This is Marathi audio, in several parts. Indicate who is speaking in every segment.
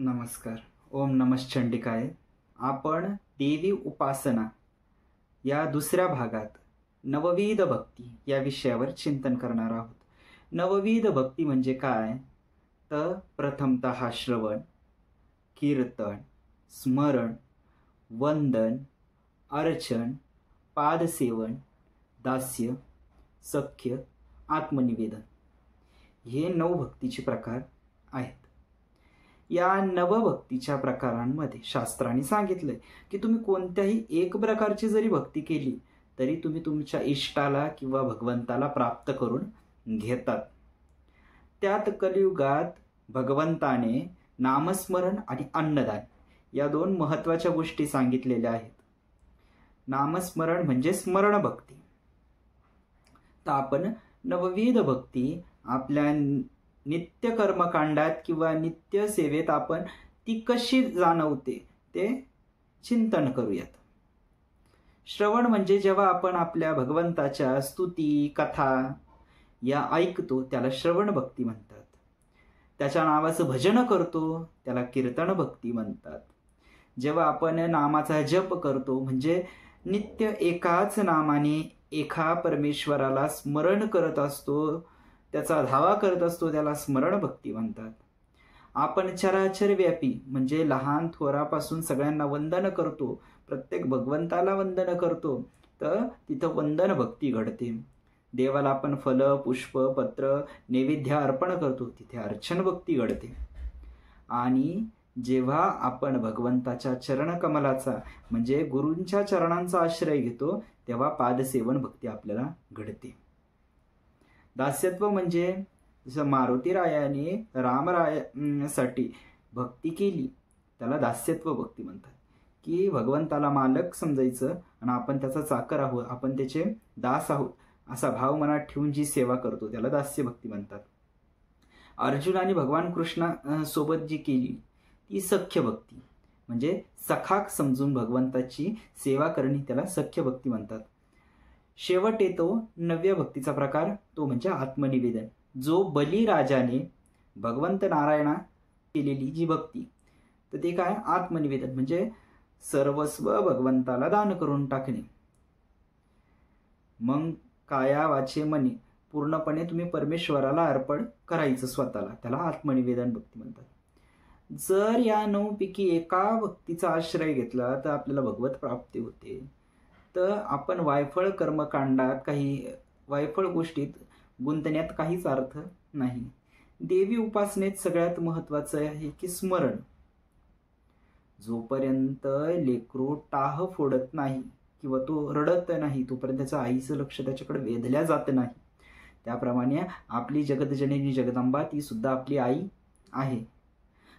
Speaker 1: नमस्कार. ओम नमः चंडिकाय. आपण देवी उपासना या दुसऱ्या भागात नवविध भक्ती या विषयावर चिंतन करणार आहोत. नवविध भक्ती म्हणजे काय? तर प्रथमतः श्रवण, कीर्तन, स्मरण, वंदन, अर्चन, पादसेवन, दास्य, सख्य, आत्मनिवेदन हे 9 भक्तीचे प्रकार आहेत. या नवभक्तीच्या प्रकारांमध्ये शास्त्रांनी सांगितलंय की तुम्ही कोणत्याही एक प्रकारची जरी भक्ती केली तरी तुम्ही तुमच्या इष्टाला किंवा भगवंताला प्राप्त करून घेतात. त्यात कलियुगात भगवंताने नामस्मरण आणि अन्नदान या 2 महत्त्वाच्या गोष्टी सांगितलेल्या आहेत. नामस्मरण म्हणजे स्मरण भक्ती. तर आपण नवविध भक्ती आपल्या नित्य कर्मकांडात किंवा नित्य सेवेत आपण ती कशी जाणवते ते चिंतन करूयात. श्रवण म्हणजे जेव्हा आपण आपल्या भगवंताच्या स्तुती कथा या ऐकतो त्याला श्रवण भक्ती म्हणतात. त्याच्या नावाचं भजन करतो त्याला कीर्तन भक्ती म्हणतात. जेव्हा आपण नामाचा जप करतो म्हणजे नित्य एकाच नामाने एका परमेश्वराला स्मरण करत असतो, त्याचा धावा करत असतो, त्याला स्मरण भक्ती म्हणतात. आपण चराचर व्यापी म्हणजे लहान थोरापासून सगळ्यांना वंदन करतो, प्रत्येक भगवंताला वंदन करतो, तर तिथं वंदन भक्ती घडते. देवाला आपण फल पुष्प पत्र नैवेद्य अर्पण करतो, तिथे अर्चन भक्ती घडते. आणि जेव्हा आपण भगवंताच्या चरणकमलाचा म्हणजे गुरूंच्या चरणांचा आश्रय घेतो तेव्हा पादसेवन भक्ती आपल्याला घडते. दास्यत्व म्हणजे जसं मारुतीरायाने रामरायासाठी भक्ती केली त्याला दास्यत्व भक्ती म्हणतात. की भगवंताला मालक समजायचं आणि आपण त्याचा चाकर आहोत, आपण त्याचे दास आहोत असा भाव मनात ठेवून जी सेवा करतो त्याला दास्य भक्ती म्हणतात. अर्जुनाने भगवान कृष्णा सोबत जी केली ती सख्य भक्ती म्हणजे सखाक समजून भगवंताची सेवा करणे त्याला सख्य भक्ती म्हणतात. शेवट येतो 9व्या भक्तीचा प्रकार, तो म्हणजे आत्मनिवेदन. जो बलिराजाने भगवंत नारायणा केलेली जी भक्ती तर ते काय? आत्मनिवेदन म्हणजे सर्वस्व भगवंताला दान करून टाकणे. मग काया वाचे मने पूर्णपणे तुम्ही परमेश्वराला अर्पण करायचं स्वतःला, त्याला आत्मनिवेदन भक्ती म्हणतात. जर या 9 पैकी एका भक्तीचा आश्रय घेतला तर आपल्याला भगवत प्राप्ती होते. तर आपण वायफळ कर्मकांडात काही वायफळ गोष्टीत गुंतण्यात काहीच अर्थ नाही. देवी उपासनेत सगळ्यात महत्वाचं आहे की स्मरण. जोपर्यंत लेकरू टाह फोडत नाही किंवा तो रडत नाही तोपर्यंत त्याचं आईचं लक्ष त्याच्याकडे वेधल्या जात नाही. त्याप्रमाणे आपली जगतजननी जगदंबा ती सुद्धा आपली आई आहे.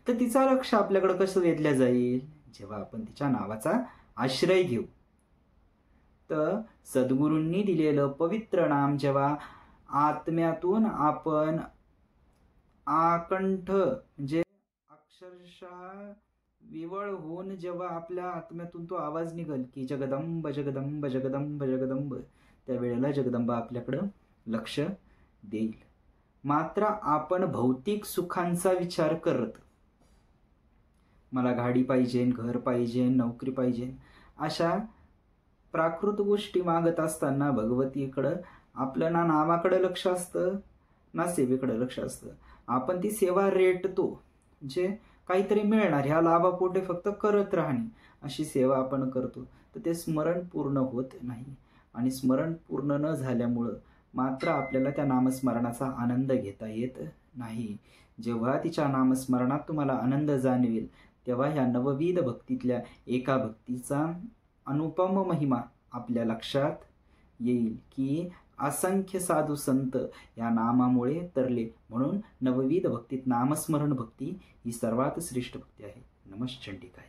Speaker 1: तर तिचा लक्ष आपल्याकडे कसं वेधल्या जाईल? जेव्हा आपण तिच्या नावाचा आश्रय घेऊ. तर सद्गुरूंनी दिलेलं पवित्र नाम जेव्हा आत्म्यातून आपण आकंठ म्हणजे अक्षरशः विवळ होऊन जेव्हा आपल्या आत्म्यातून तो आवाज निघल की जगदंब जगदंब जगदंब जगदंब, त्यावेळेला जगदंबा आपल्याकडं लक्ष देईल. मात्र आपण भौतिक सुखांचा विचार करत मला गाडी पाहिजे, घर पाहिजे, नोकरी पाहिजे अशा प्राकृत गोष्टी मागत असताना भगवतीकडं आपलं ना नावाकडे लक्ष असतं ना सेवेकडे लक्ष असतं. आपण ती सेवा रेटतो म्हणजे काहीतरी मिळणार ह्या लाभापोटे फक्त करत राहणे अशी सेवा आपण करतो. तर ते स्मरण पूर्ण होत नाही आणि स्मरण पूर्ण न झाल्यामुळं मात्र आपल्याला त्या नामस्मरणाचा आनंद घेता येत नाही. जेव्हा तिच्या नामस्मरणात तुम्हाला आनंद जाणवेल तेव्हा ह्या नवविध भक्तीतल्या एका भक्तीचा अनुपम महिमा आपल्या लक्षात येईल की असंख्य साधू संत या नामामुळे तरले. म्हणून नवविध भक्तीत नामस्मरण भक्ती ही सर्वात श्रेष्ठ भक्ती आहे. नमः चंडिकाय.